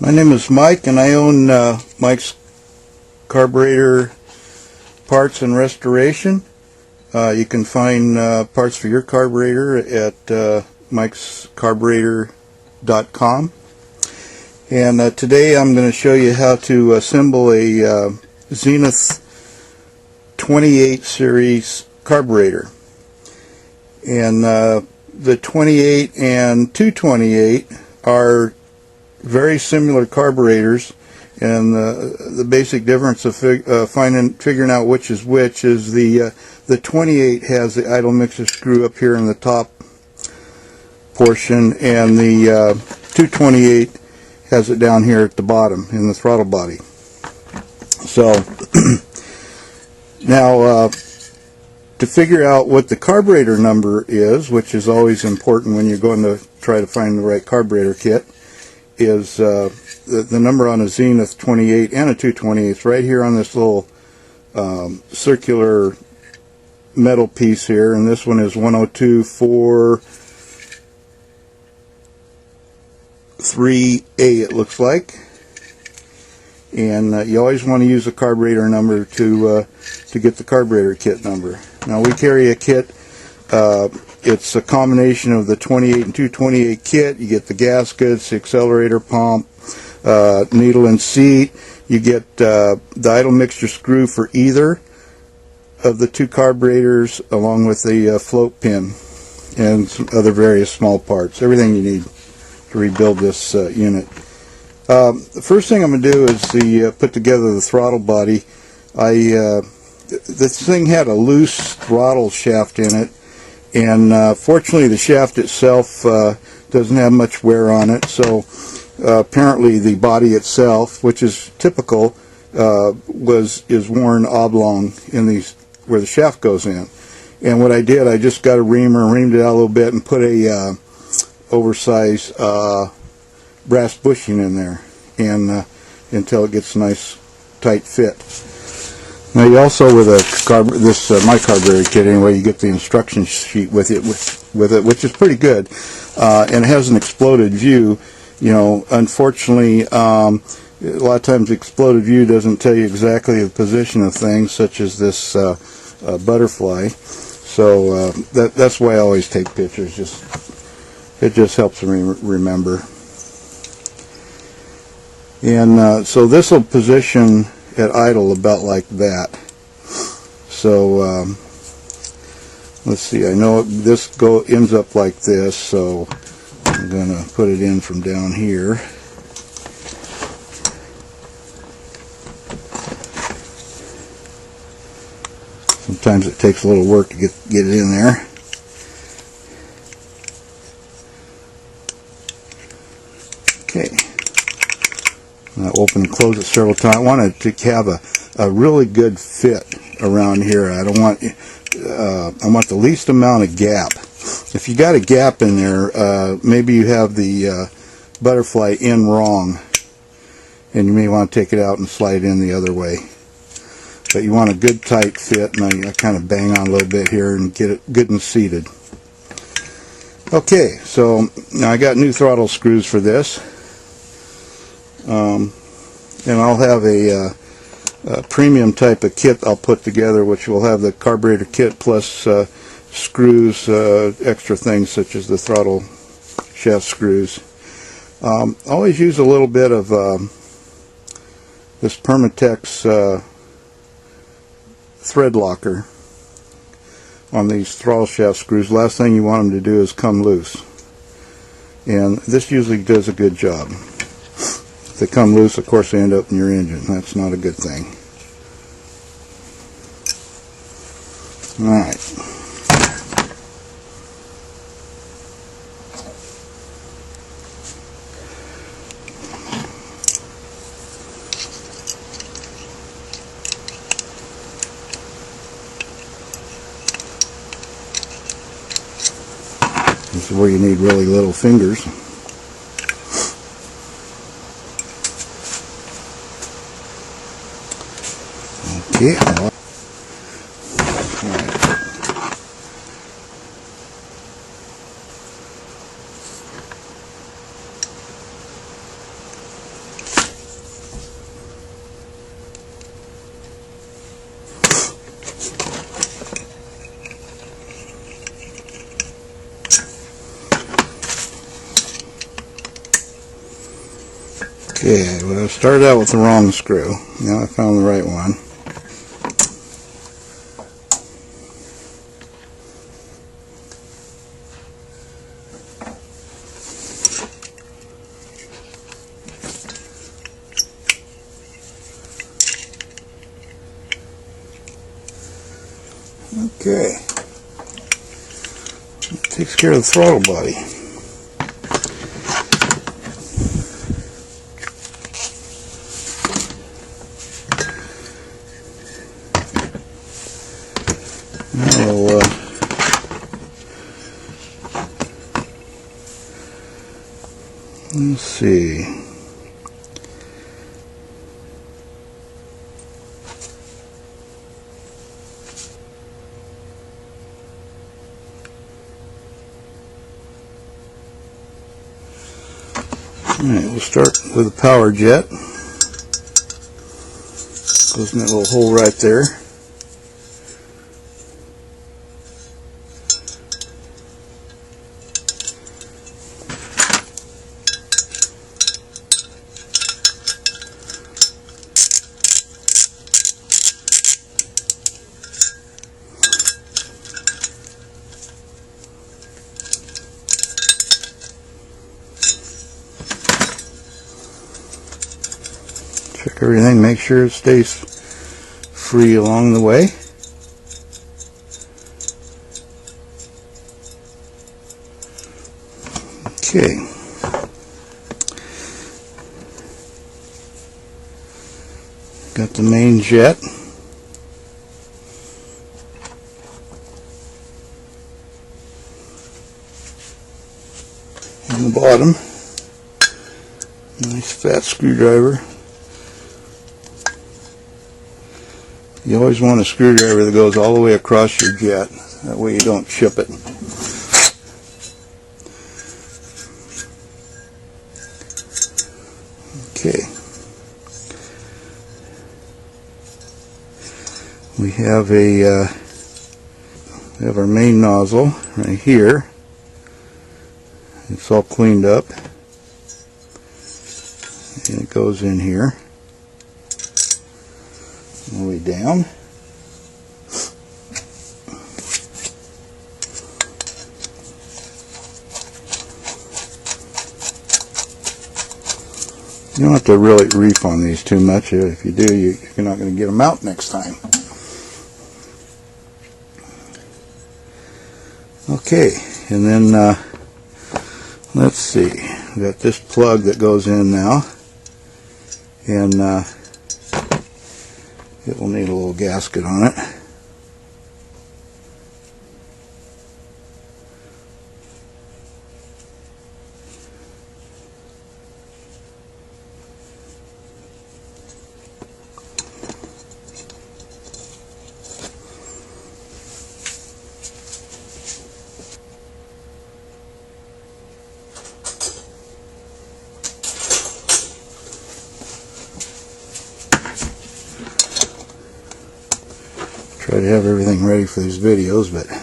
My name is Mike, and I own Mike's Carburetor Parts and Restoration. You can find parts for your carburetor at mikescarburetor.com. And today I'm going to show you how to assemble a Zenith 28 series carburetor. And the 28 and 228 are very similar carburetors, and the basic difference of figuring out which is the 28 has the idle mixer screw up here in the top portion, and the 228 has it down here at the bottom in the throttle body. So now to figure out what the carburetor number is, which is always important when you're going to try to find the right carburetor kit, is the number on a Zenith 28 and a 228. It's right here on this little circular metal piece here, and this one is 102.4.3A, it looks like. And you always want to use a carburetor number to get the carburetor kit number. Now we carry a kit. It's a combination of the 28 and 228 kit. You get the gaskets, the accelerator pump, needle and seat. You get the idle mixture screw for either of the two carburetors, along with the float pin and some other various small parts. Everything you need to rebuild this unit. The first thing I'm going to do is put together the throttle body. This thing had a loose throttle shaft in it, and fortunately the shaft itself doesn't have much wear on it, so apparently the body itself, which is typical, is worn oblong in these where the shaft goes in. And what I did, I just got a reamer and reamed it out a little bit and put a oversized brass bushing in there, and until it gets a nice tight fit. Now you also, with my carburetor kit anyway, you get the instruction sheet with it, which is pretty good, and it has an exploded view. You know, unfortunately, a lot of times the exploded view doesn't tell you exactly the position of things, such as this butterfly. So that's why I always take pictures. It just helps me remember. And so this will position at idle about like that. So let's see, I know this ends up like this, so I'm going to put it in from down here. Sometimes it takes a little work to get it in there. Okay. I open and close it several times. I want it to have a really good fit around here. I don't want I want the least amount of gap. If you got a gap in there, maybe you have the butterfly in wrong, and you may want to take it out and slide it in the other way. But you want a good tight fit, and I kind of bang on a little bit here and get it good and seated. Okay, so now I got new throttle screws for this. And I'll have a premium type of kit I'll put together, which will have the carburetor kit plus screws, extra things such as the throttle shaft screws. Always use a little bit of this Permatex thread locker on these throttle shaft screws. Last thing you want them to do is come loose, and this usually does a good job. If they come loose, of course, they end up in your engine. That's not a good thing. Alright. This is where you need really little fingers. Okay. Okay, well, I started out with the wrong screw. Now I found the right one. Okay, that takes care of the throttle body. Now let's see. Alright, we'll start with a power jet. Goes in that little hole right there. Check everything, make sure it stays free along the way. Okay. Got the main jet. On the bottom. Nice fat screwdriver. You always want a screwdriver that goes all the way across your jet. That way you don't chip it. Okay. We have our main nozzle right here. It's all cleaned up. And it goes in here. All the way down. You don't have to really reef on these too much. If you do, you're not going to get them out next time. Okay, and then let's see. We got this plug that goes in now, and it will need a little gasket on it. Try to have everything ready for these videos, but I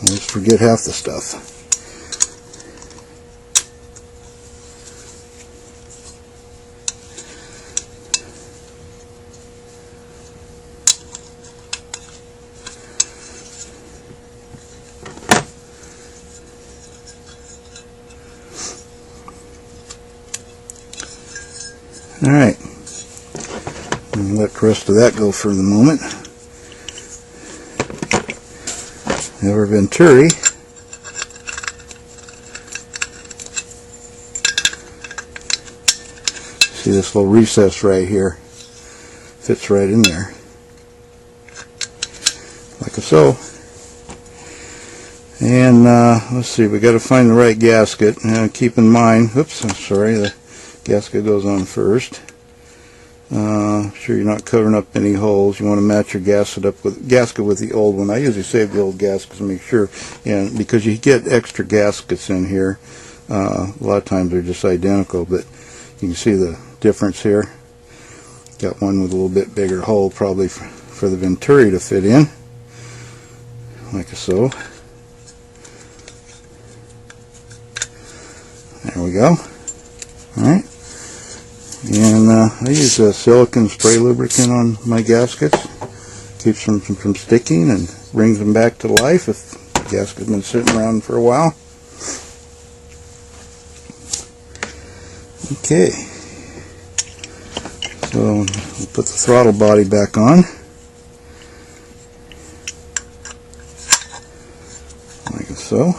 always forget half the stuff. All right. And let the rest of that go for the moment. We have our venturi. See this little recess right here? Fits right in there. Like so. And let's see, we got to find the right gasket. Keep in mind, oops, I'm sorry, the gasket goes on first. Sure you're not covering up any holes. You want to match your gasket with the old one. I usually save the old gaskets to make sure, and because you get extra gaskets in here, a lot of times they're just identical, but you can see the difference here. Got one with a little bit bigger hole, probably for the venturi to fit in, like so. There we go. Alright, and I use a silicone spray lubricant on my gaskets. Keeps them from sticking and brings them back to life if the gasket's been sitting around for a while. Okay, so we'll put the throttle body back on, like so.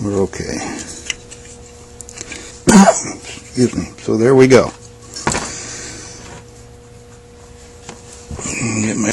We're okay. Excuse me. So there we go. Get my